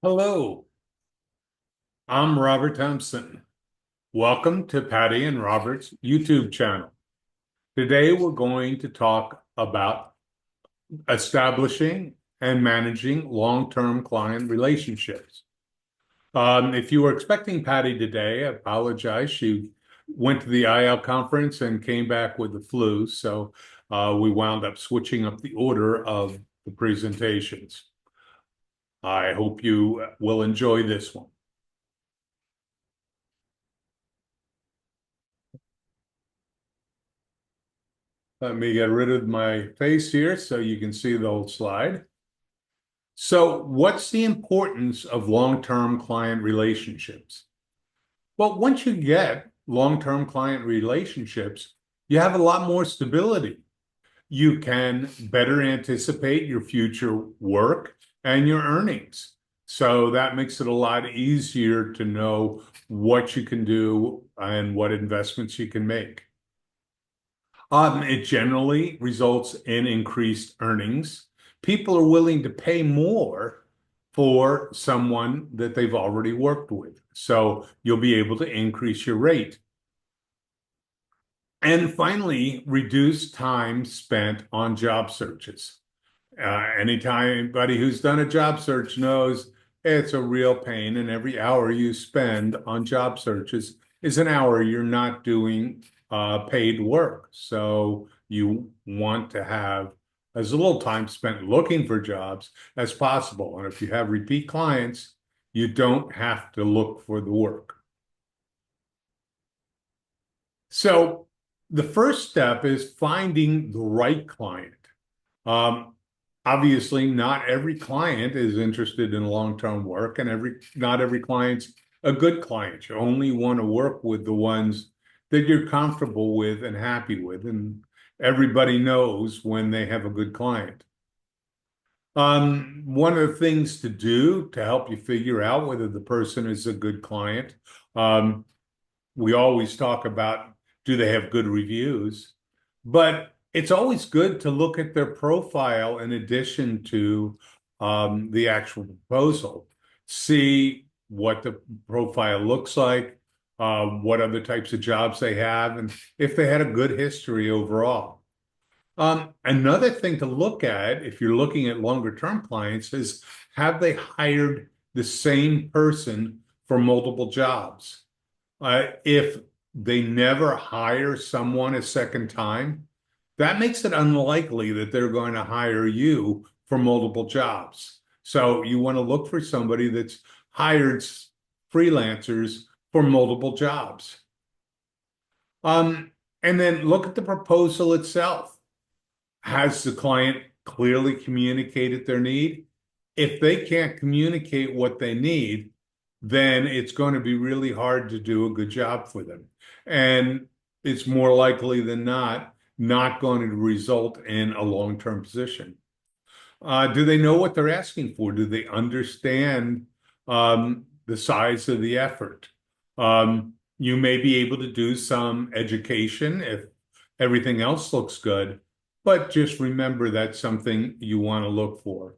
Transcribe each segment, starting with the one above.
Hello, I'm Robert Thompson. Welcome to Patty and Robert's YouTube channel. Today we're going to talk about establishing and managing long-term client relationships. If you were expecting Patty today, I apologize. She went to the IL conference and came back with the flu, so we wound up switching up the order of the presentations. I hope you will enjoy this one. Let me get rid of my face here so you can see the whole slide. So, what's the importance of long-term client relationships? Well, once you get long-term client relationships, you have a lot more stability. You can better anticipate your future work and your earnings. So that makes it a lot easier to know what you can do and what investments you can make. It generally results in increased earnings. People are willing to pay more for someone that they've already worked with. So you'll be able to increase your rate. And finally, reduce time spent on job searches. Anybody who's done a job search knows it's a real pain, and every hour you spend on job searches is an hour you're not doing paid work. So you want to have as little time spent looking for jobs as possible. And if you have repeat clients, you don't have to look for the work. So the first step is finding the right client. Um, Obviously, not every client is interested in long-term work, and not every client's a good client. You only want to work with the ones that you're comfortable with and happy with, and everybody knows when they have a good client. One of the things to do to help you figure out whether the person is a good client, um, we always talk about, do they have good reviews? But it's always good to look at their profile in addition to the actual proposal. See what the profile looks like, what other types of jobs they have, and if they had a good history overall. Another thing to look at if you're looking at longer term clients is, have they hired the same person for multiple jobs? If they never hire someone a second time, that makes it unlikely that they're going to hire you for multiple jobs. So you want to look for somebody that's hired freelancers for multiple jobs. And then look at the proposal itself. Has the client clearly communicated their need? If they can't communicate what they need, then it's going to be really hard to do a good job for them. And it's more likely than not going to result in a long-term position. Do they know what they're asking for? Do they understand the size of the effort? You may be able to do some education if everything else looks good, but just remember that's something you want to look for.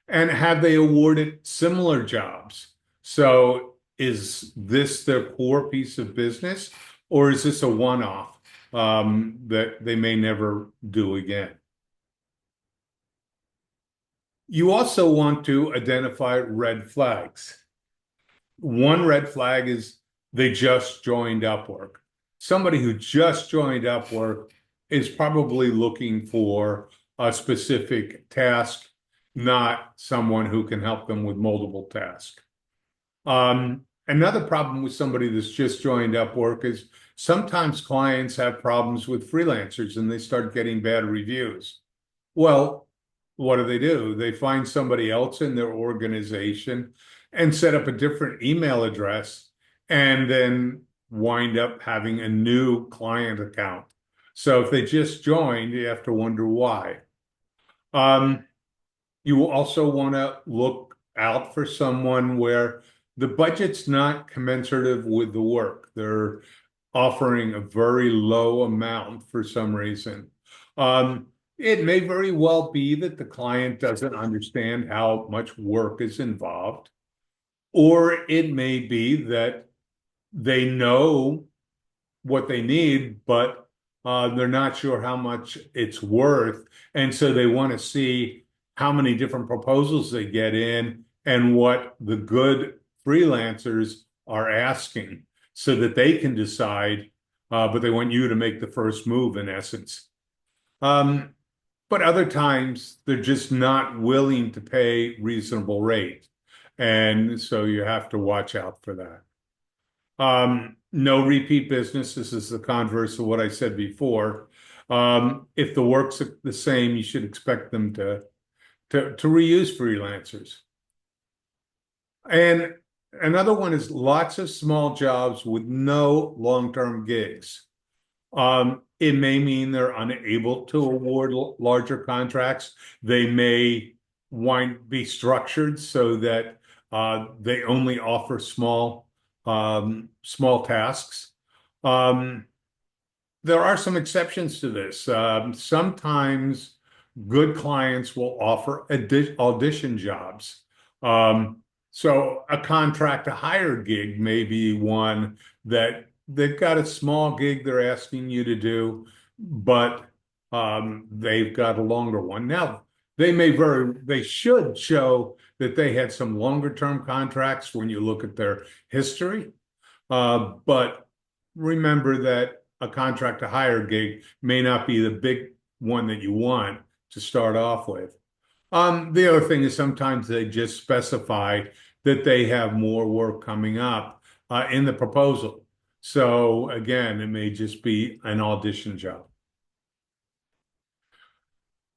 And have they awarded similar jobs? So is this their core piece of business, or is this a one-off that they may never do again? You also want to identify red flags. One red flag is they just joined Upwork. Somebody who just joined Upwork is probably looking for a specific task, not someone who can help them with multiple tasks. Another problem with somebody that's just joined Upwork is sometimes clients have problems with freelancers and they start getting bad reviews. Well, what do? They find somebody else in their organization and set up a different email address and then wind up having a new client account. So if they just joined, you have to wonder why. Um, you also want to look out for someone where the budget's not commensurate with the work. They're offering a very low amount for some reason. It may very well be that the client doesn't understand how much work is involved. Or it may be that they know what they need, but they're not sure how much it's worth. And so they want to see how many different proposals they get in and what the good freelancers are asking so that they can decide, but they want you to make the first move in essence. Um, but other times they're just not willing to pay reasonable rate. And so you have to watch out for that. No repeat business. This is the converse of what I said before. If the work's the same, you should expect them to reuse freelancers. And another one is lots of small jobs with no long-term gigs. It may mean they're unable to award larger contracts. They may be structured so that they only offer small tasks. Um, there are some exceptions to this. Sometimes good clients will offer audition jobs. Um, so a contract to hire gig may be one that they've got a small gig they're asking you to do, but they've got a longer one. Now, they should show that they had some longer term contracts when you look at their history. But remember that a contract to hire gig may not be the big one that you want to start off with. The other thing is sometimes they just specify that they have more work coming up in the proposal. So again, it may just be an audition job.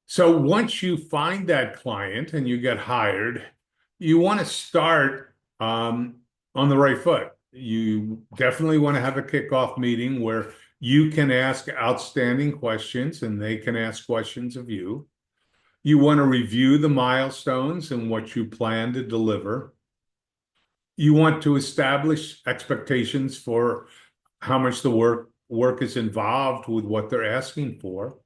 So once you find that client and you get hired, you want to start on the right foot. You definitely want to have a kickoff meeting where you can ask outstanding questions and they can ask questions of you. You want to review the milestones and what you plan to deliver. You want to establish expectations for how much the work is involved with what they're asking for.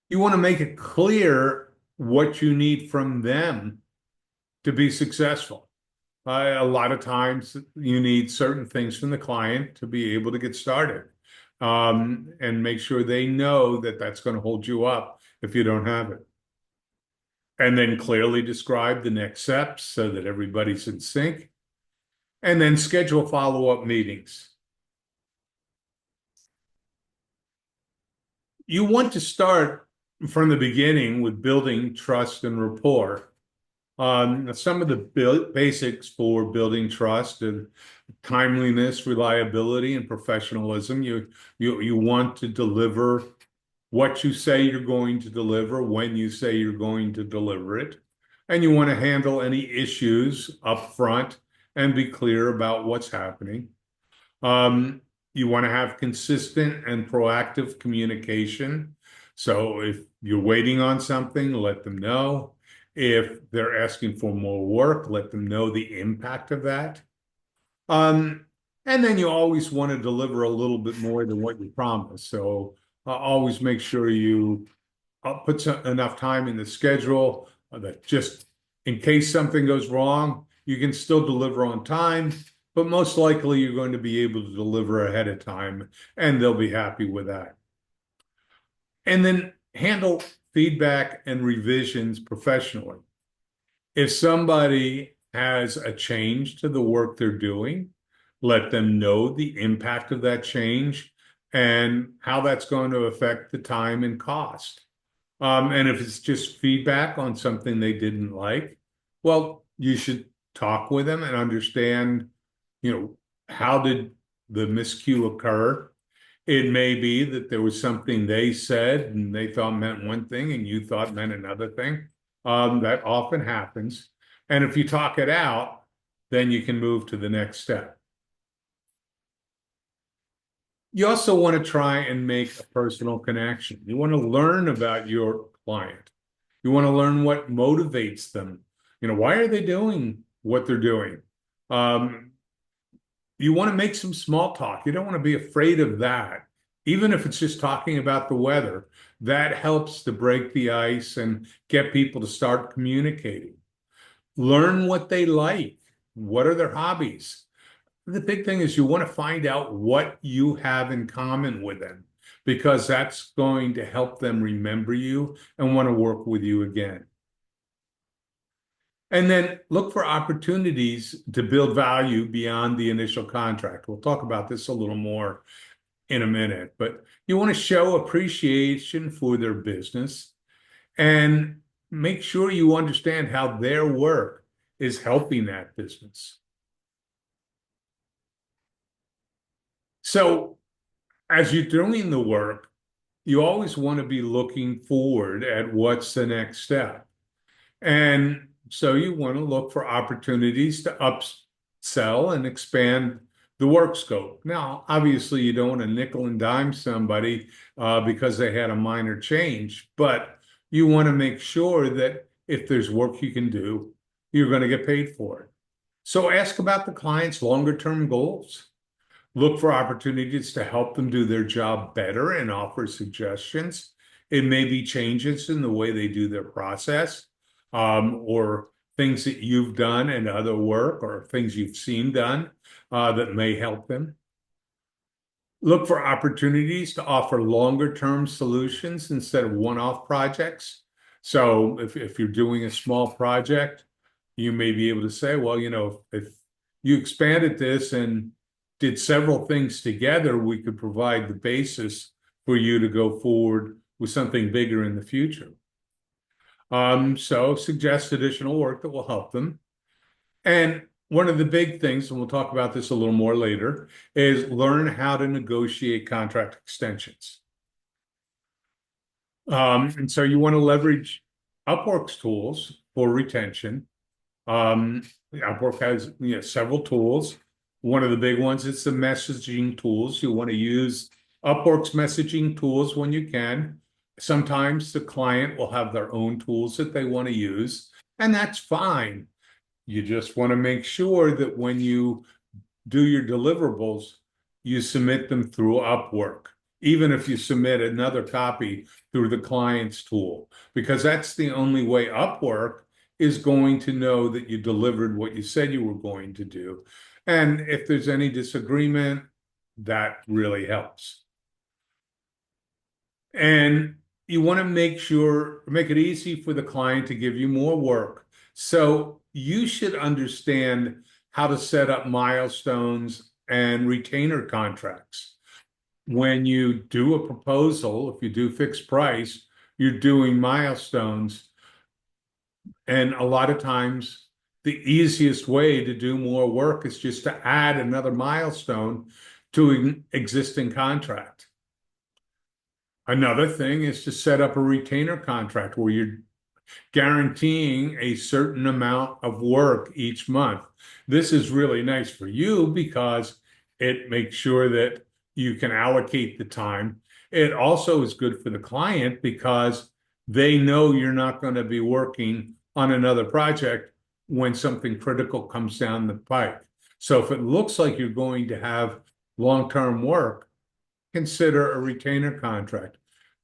You want to make it clear what you need from them to be successful. A lot of times you need certain things from the client to be able to get started, and make sure they know that that's going to hold you up if you don't have it. And then clearly describe the next steps so that everybody's in sync. And then schedule follow-up meetings. You want to start from the beginning with building trust and rapport. Some of the basics for building trust and timeliness, reliability, and professionalism. You want to deliver what you say you're going to deliver when you say you're going to deliver it. And you want to handle any issues up front and be clear about what's happening. You want to have consistent and proactive communication. So if you're waiting on something, let them know. If they're asking for more work, let them know the impact of that. And then you always want to deliver a little bit more than what you promised. So always make sure you put enough time in the schedule that just in case something goes wrong, you can still deliver on time, but most likely you're going to be able to deliver ahead of time and they'll be happy with that. And then handle feedback and revisions professionally. If somebody has a change to the work they're doing, let them know the impact of that change and how that's going to affect the time and cost. And if it's just feedback on something they didn't like, well, you should talk with them and understand, how did the miscue occur? It may be that there was something they said and they thought meant one thing and you thought meant another thing. That often happens. And if you talk it out, then you can move to the next step. You also want to try and make a personal connection. You want to learn about your client. You want to learn what motivates them. Why are they doing what they're doing? You want to make some small talk. You don't want to be afraid of that. Even if it's just talking about the weather, that helps to break the ice and get people to start communicating. Learn what they like. What are their hobbies? The big thing is you want to find out what you have in common with them because that's going to help them remember you and want to work with you again. And then look for opportunities to build value beyond the initial contract. We'll talk about this a little more in a minute, but you want to show appreciation for their business and make sure you understand how their work is helping that business. So, as you're doing the work, you always want to be looking forward at what's the next step. And so you want to look for opportunities to upsell and expand the work scope. Now, obviously, you don't want to nickel and dime somebody because they had a minor change, but you want to make sure that if there's work you can do, you're going to get paid for it. So ask about the client's longer term goals. Look for opportunities to help them do their job better and offer suggestions. It may be changes in the way they do their process, or things that you've done in other work or things you've seen done that may help them. Look for opportunities to offer longer term solutions instead of one-off projects. So if you're doing a small project, you may be able to say, well, if you expanded this and did several things together, we could provide the basis for you to go forward with something bigger in the future. So suggest additional work that will help them. And one of the big things, and we'll talk about this a little more later, is learn how to negotiate contract extensions. And so you want to leverage Upwork's tools for retention. Upwork has several tools. One of the big ones is the messaging tools. You want to use Upwork's messaging tools when you can. Sometimes the client will have their own tools that they want to use, and that's fine. You just want to make sure that when you do your deliverables, you submit them through Upwork, even if you submit another copy through the client's tool, because that's the only way Upwork is going to know that you delivered what you said you were going to do. And if there's any disagreement, that really helps. And you want to make it easy for the client to give you more work. So you should understand how to set up milestones and retainer contracts. When you do a proposal, if you do fixed price, you're doing milestones. And a lot of times, the easiest way to do more work is just to add another milestone to an existing contract. Another thing is to set up a retainer contract where you're guaranteeing a certain amount of work each month. This is really nice for you because it makes sure that you can allocate the time. It also is good for the client because they know you're not going to be working on another project when something critical comes down the pike. So if it looks like you're going to have long-term work, consider a retainer contract.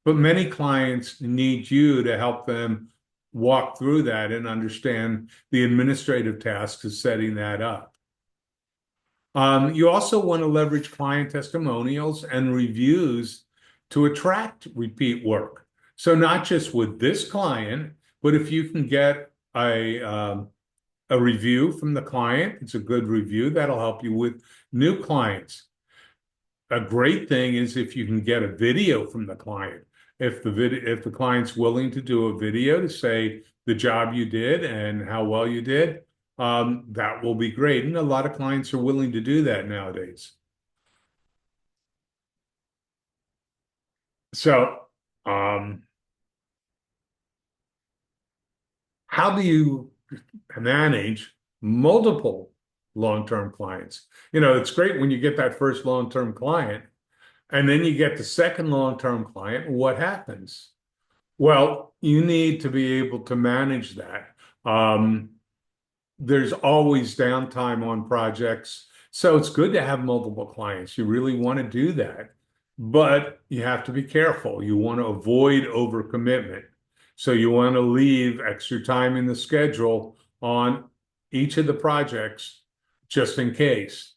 But many clients need you to help them walk through that and understand the administrative tasks of setting that up. You also want to leverage client testimonials and reviews to attract repeat work. So not just with this client, but if you can get a review from the client, it's a good review, that'll help you with new clients. A great thing is if you can get a video from the client. If the client's willing to do a video to say the job you did and how well you did, that will be great. And a lot of clients are willing to do that nowadays. So, how do you manage multiple long-term clients? It's great when you get that first long-term client and then you get the second long-term client. What happens? Well, you need to be able to manage that. There's always downtime on projects. So it's good to have multiple clients. You really want to do that. But you have to be careful. You want to avoid overcommitment. So you want to leave extra time in the schedule on each of the projects just in case.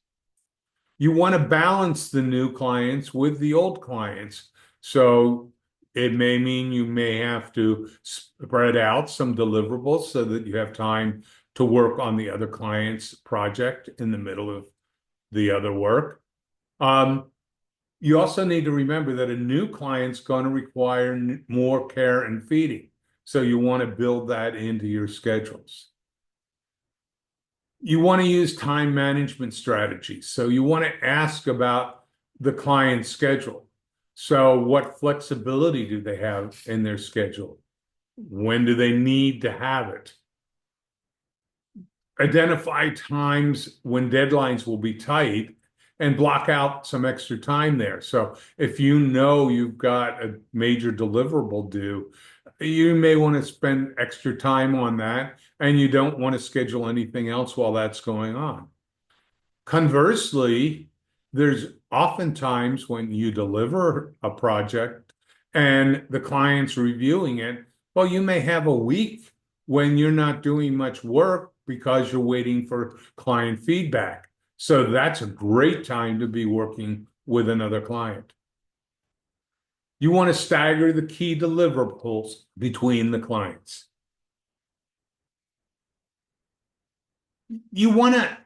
You want to balance the new clients with the old clients. So it may mean you may have to spread out some deliverables so that you have time to work on the other client's project in the middle of the other work. You also need to remember that a new client's going to require more care and feeding. So you want to build that into your schedules. You want to use time management strategies. So you want to ask about the client's schedule. So what flexibility do they have in their schedule? When do they need to have it? Identify times when deadlines will be tight and block out some extra time there. So if you know you've got a major deliverable due, you may want to spend extra time on that, and you don't want to schedule anything else while that's going on. Conversely, there's often times when you deliver a project and the client's reviewing it. Well, you may have a week when you're not doing much work because you're waiting for client feedback. So that's a great time to be working with another client. You want to stagger the key deliverables between the clients. You want to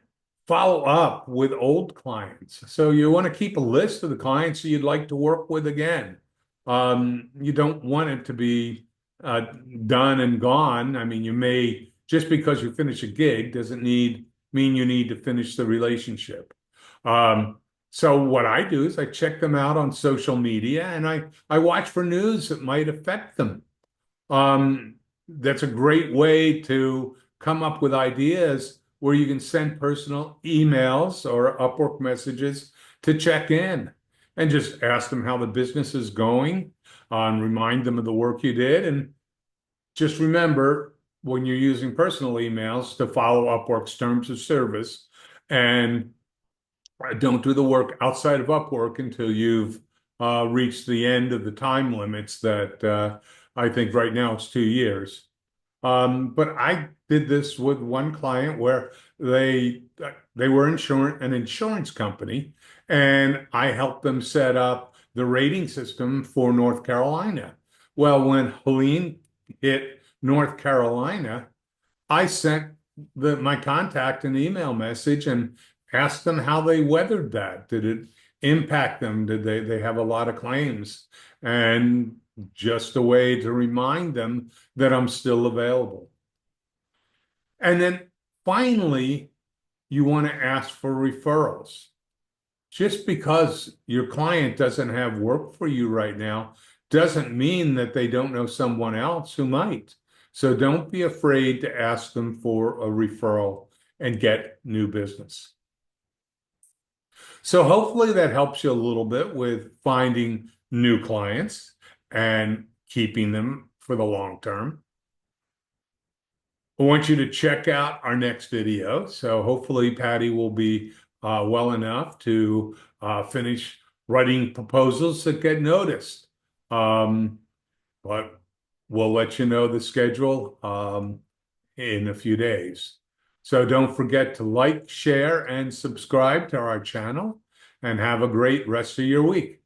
follow up with old clients. So you want to keep a list of the clients that you'd like to work with again. You don't want it to be done and gone. I mean, you may, just because you finish a gig doesn't mean you need to finish the relationship. So what I do is I check them out on social media, and I watch for news that might affect them. That's a great way to come up with ideas where you can send personal emails or Upwork messages to check in and just ask them how the business is going, and remind them of the work you did. And just remember, when you're using personal emails, to follow Upwork's terms of service, and don't do the work outside of Upwork until you've reached the end of the time limits that I think right now it's 2 years. But I did this with one client where they were an insurance company, and I helped them set up the rating system for North Carolina. Well, when Helene hit North Carolina, I sent my contact an email message and asked them how they weathered that. Did it impact them? Did they have a lot of claims? And just a way to remind them that I'm still available. And then finally, you want to ask for referrals. Just because your client doesn't have work for you right now doesn't mean that they don't know someone else who might. So don't be afraid to ask them for a referral and get new business. So hopefully that helps you a little bit with finding new clients and keeping them for the long term. I want you to check out our next video. So hopefully Patty will be well enough to finish writing proposals that get noticed. But we'll let you know the schedule in a few days. So don't forget to like, share, and subscribe to our channel, and have a great rest of your week.